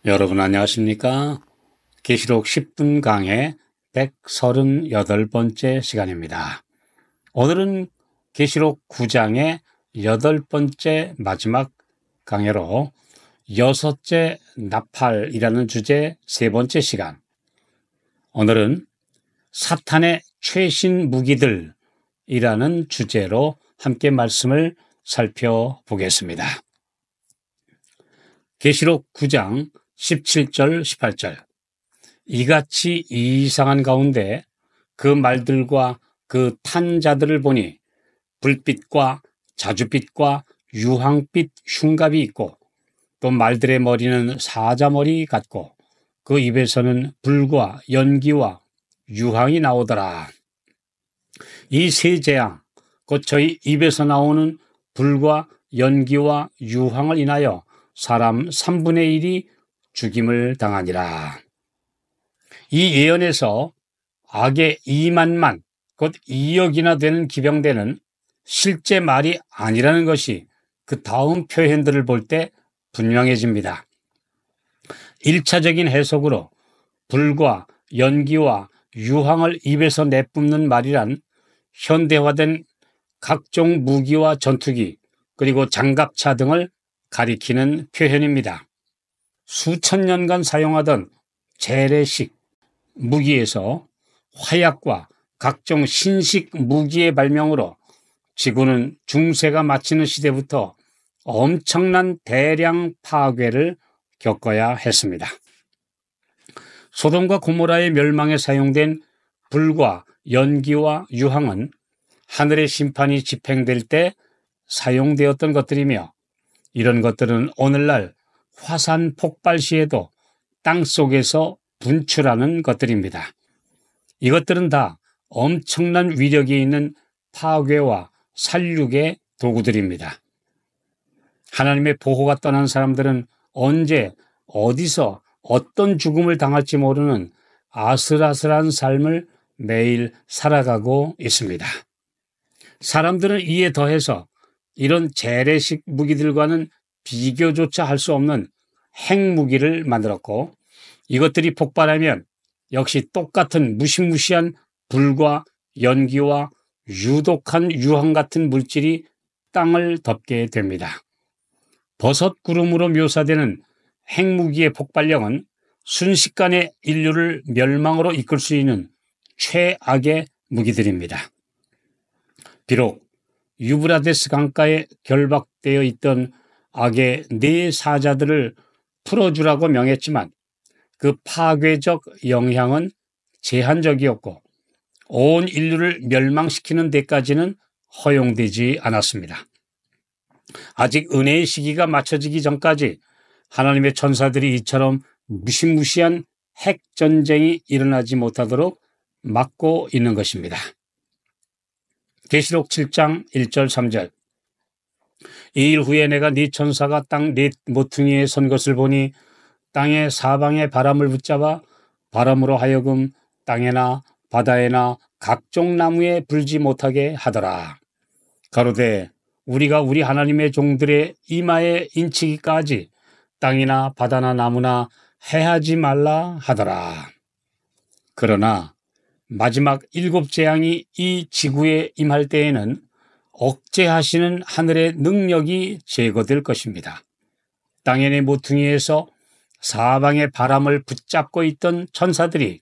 여러분 안녕하십니까? 계시록 10분 강의 138번째 시간입니다. 오늘은 계시록 9장의 8번째 마지막 강해로 여섯째 나팔이라는 주제 3번째 시간. 오늘은 사탄의 최신 무기들이라는 주제로 함께 말씀을 살펴보겠습니다. 계시록 9장 17절 18절. 이같이 이상한 가운데 그 말들과 그 탄 자들을 보니 불빛과 자줏빛과 유황빛 흉갑이 있고 또 말들의 머리는 사자머리 같고 그 입에서는 불과 연기와 유황이 나오더라. 이 세 재앙, 곧 저희 입에서 나오는 불과 연기와 유황을 인하여 사람 3분의 1이 죽임을 당하니라. 이 예언에서 악의 2만만, 곧 2억이나 되는 기병대는 실제 말이 아니라는 것이 그 다음 표현들을 볼 때 분명해집니다. 1차적인 해석으로 불과 연기와 유황을 입에서 내뿜는 말이란 현대화된 각종 무기와 전투기 그리고 장갑차 등을 가리키는 표현입니다. 수천 년간 사용하던 재래식 무기에서 화약과 각종 신식 무기의 발명으로 지구는 중세가 마치는 시대부터 엄청난 대량 파괴를 겪어야 했습니다. 소돔과 고모라의 멸망에 사용된 불과 연기와 유황은 하늘의 심판이 집행될 때 사용되었던 것들이며 이런 것들은 오늘날 화산 폭발 시에도 땅 속에서 분출하는 것들입니다. 이것들은 다 엄청난 위력이 있는 파괴와 살육의 도구들입니다. 하나님의 보호가 떠난 사람들은 언제 어디서 어떤 죽음을 당할지 모르는 아슬아슬한 삶을 매일 살아가고 있습니다. 사람들은 이에 더해서 이런 재래식 무기들과는 비교조차 할 수 없는 핵무기를 만들었고 이것들이 폭발하면 역시 똑같은 무시무시한 불과 연기와 유독한 유황 같은 물질이 땅을 덮게 됩니다. 버섯 구름으로 묘사되는 핵무기의 폭발력은 순식간에 인류를 멸망으로 이끌 수 있는 최악의 무기들입니다. 비록 유브라데스 강가에 결박되어 있던 악의 4사자들을 풀어주라고 명했지만 그 파괴적 영향은 제한적이었고 온 인류를 멸망시키는 데까지는 허용되지 않았습니다. 아직 은혜의 시기가 맞춰지기 전까지 하나님의 천사들이 이처럼 무시무시한 핵전쟁이 일어나지 못하도록 막고 있는 것입니다. 계시록 7장 1절 3절. 이 일 후에 내가 네 천사가 땅 네 모퉁이에 선 것을 보니 땅의 사방에 바람을 붙잡아 바람으로 하여금 땅에나 바다에나 각종 나무에 불지 못하게 하더라. 가로되 우리가 우리 하나님의 종들의 이마에 인치기까지 땅이나 바다나 나무나 해하지 말라 하더라. 그러나 마지막 7 재앙이 이 지구에 임할 때에는 억제하시는 하늘의 능력이 제거될 것입니다. 땅의 모퉁이에서 사방의 바람을 붙잡고 있던 천사들이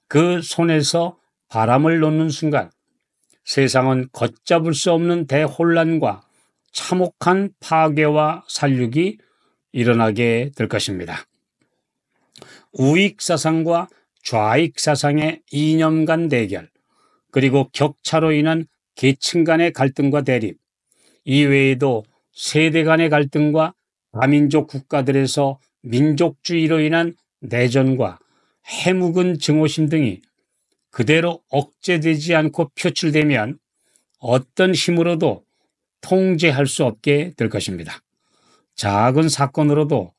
그 손에서 바람을 놓는 순간 세상은 걷잡을 수 없는 대혼란과 참혹한 파괴와 살육이 일어나게 될 것입니다. 우익사상과 좌익사상의 이념 간 대결, 그리고 격차로 인한 계층 간의 갈등과 대립, 이외에도 세대 간의 갈등과 다민족 국가들에서 민족주의로 인한 내전과 해묵은 증오심 등이 그대로 억제되지 않고 표출되면 어떤 힘으로도 통제할 수 없게 될 것입니다. 작은 사건으로도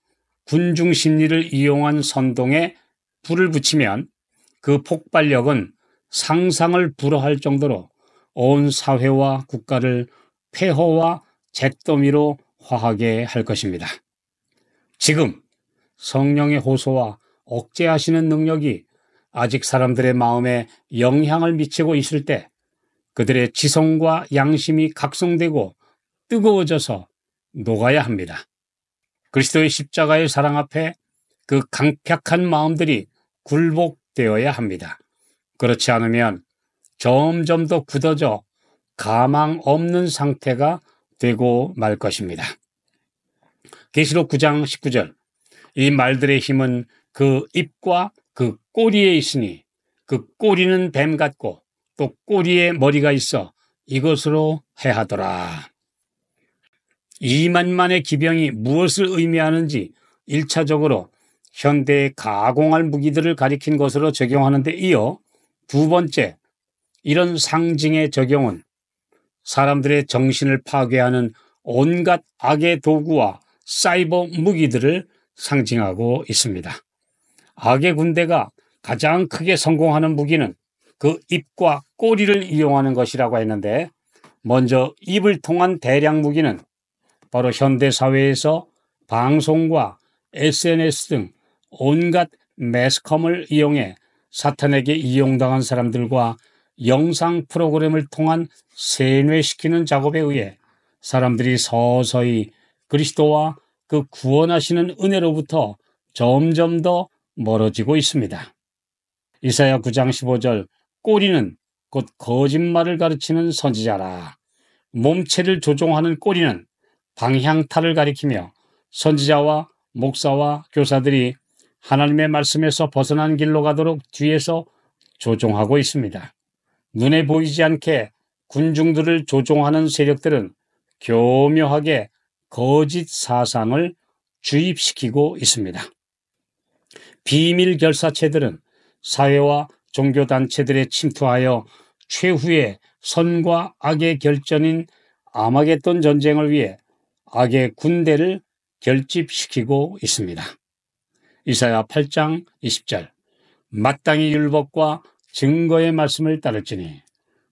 군중 심리를 이용한 선동에 불을 붙이면 그 폭발력은 상상을 불허할 정도로 온 사회와 국가를 폐허와 잿더미로 화하게 할 것입니다. 지금 성령의 호소와 억제하시는 능력이 아직 사람들의 마음에 영향을 미치고 있을 때 그들의 지성과 양심이 각성되고 뜨거워져서 녹아야 합니다. 그리스도의 십자가의 사랑 앞에 그 강팍한 마음들이 굴복되어야 합니다. 그렇지 않으면 점점 더 굳어져 가망 없는 상태가 되고 말 것입니다. 계시록 9장 19절 이 말들의 힘은 그 입과 그 꼬리에 있으니 그 꼬리는 뱀 같고 또 꼬리에 머리가 있어 이것으로 해하더라. 이만만의 기병이 무엇을 의미하는지 1차적으로 현대의 가공할 무기들을 가리킨 것으로 적용하는 데 이어 두 번째, 이런 상징의 적용은 사람들의 정신을 파괴하는 온갖 악의 도구와 사이버 무기들을 상징하고 있습니다. 악의 군대가 가장 크게 성공하는 무기는 그 입과 꼬리를 이용하는 것이라고 했는데, 먼저 입을 통한 대량 무기는 바로 현대사회에서 방송과 SNS 등 온갖 매스컴을 이용해 사탄에게 이용당한 사람들과 영상 프로그램을 통한 세뇌시키는 작업에 의해 사람들이 서서히 그리스도와 그 구원하시는 은혜로부터 점점 더 멀어지고 있습니다. 이사야 9장 15절 꼬리는 곧 거짓말을 가르치는 선지자라. 몸체를 조종하는 꼬리는 방향타를 가리키며 선지자와 목사와 교사들이 하나님의 말씀에서 벗어난 길로 가도록 뒤에서 조종하고 있습니다. 눈에 보이지 않게 군중들을 조종하는 세력들은 교묘하게 거짓 사상을 주입시키고 있습니다. 비밀 결사체들은 사회와 종교단체들에 침투하여 최후의 선과 악의 결전인 아마겟돈 전쟁을 위해 악의 군대를 결집시키고 있습니다. 이사야 8장 20절 마땅히 율법과 증거의 말씀을 따를지니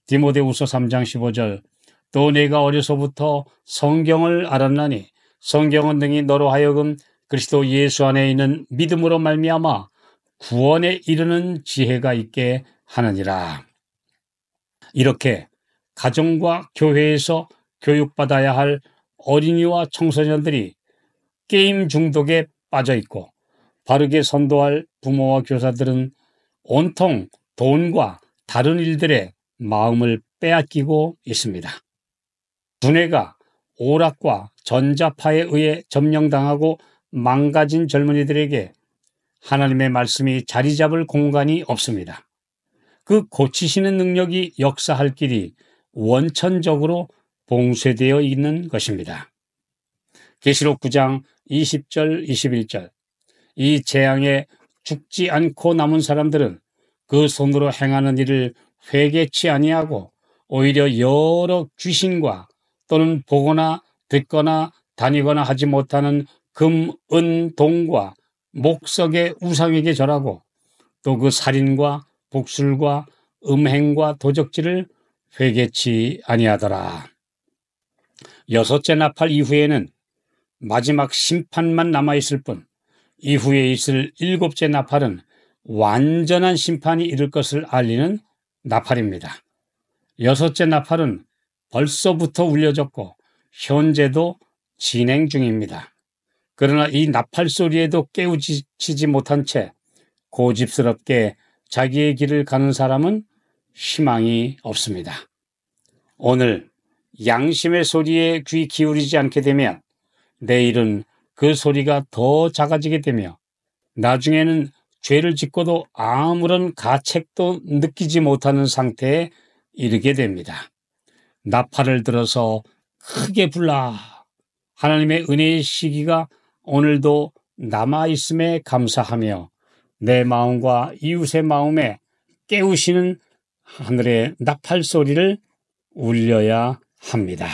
디모데후서 3장 15절 또 내가 어려서부터 성경을 알았나니 성경은 능히 너로 하여금 그리스도 예수 안에 있는 믿음으로 말미암아 구원에 이르는 지혜가 있게 하느니라. 이렇게 가정과 교회에서 교육받아야 할 어린이와 청소년들이 게임 중독에 빠져 있고 바르게 선도할 부모와 교사들은 온통 돈과 다른 일들에 마음을 빼앗기고 있습니다. 두뇌가 오락과 전자파에 의해 점령당하고 망가진 젊은이들에게 하나님의 말씀이 자리 잡을 공간이 없습니다. 그 고치시는 능력이 역사할 길이 원천적으로 봉쇄되어 있는 것입니다. 계시록 9장 20절 21절 이 재앙에 죽지 않고 남은 사람들은 그 손으로 행하는 일을 회개치 아니하고 오히려 여러 귀신과 또는 보거나 듣거나 다니거나 하지 못하는 금, 은, 동과 목석의 우상에게 절하고 또 그 살인과 복술과 음행과 도적질을 회개치 아니하더라. 여섯째 나팔 이후에는 마지막 심판만 남아있을 뿐 이후에 있을 일곱째 나팔은 완전한 심판이 이를 것을 알리는 나팔입니다. 여섯째 나팔은 벌써부터 울려졌고 현재도 진행 중입니다. 그러나 이 나팔 소리에도 깨우치지 못한 채 고집스럽게 자기의 길을 가는 사람은 희망이 없습니다. 오늘 양심의 소리에 귀 기울이지 않게 되면 내일은 그 소리가 더 작아지게 되며 나중에는 죄를 짓고도 아무런 가책도 느끼지 못하는 상태에 이르게 됩니다. 나팔을 들어서 크게 불라. 하나님의 은혜의 시기가 오늘도 남아있음에 감사하며 내 마음과 이웃의 마음에 깨우시는 하늘의 나팔 소리를 울려야 합니다.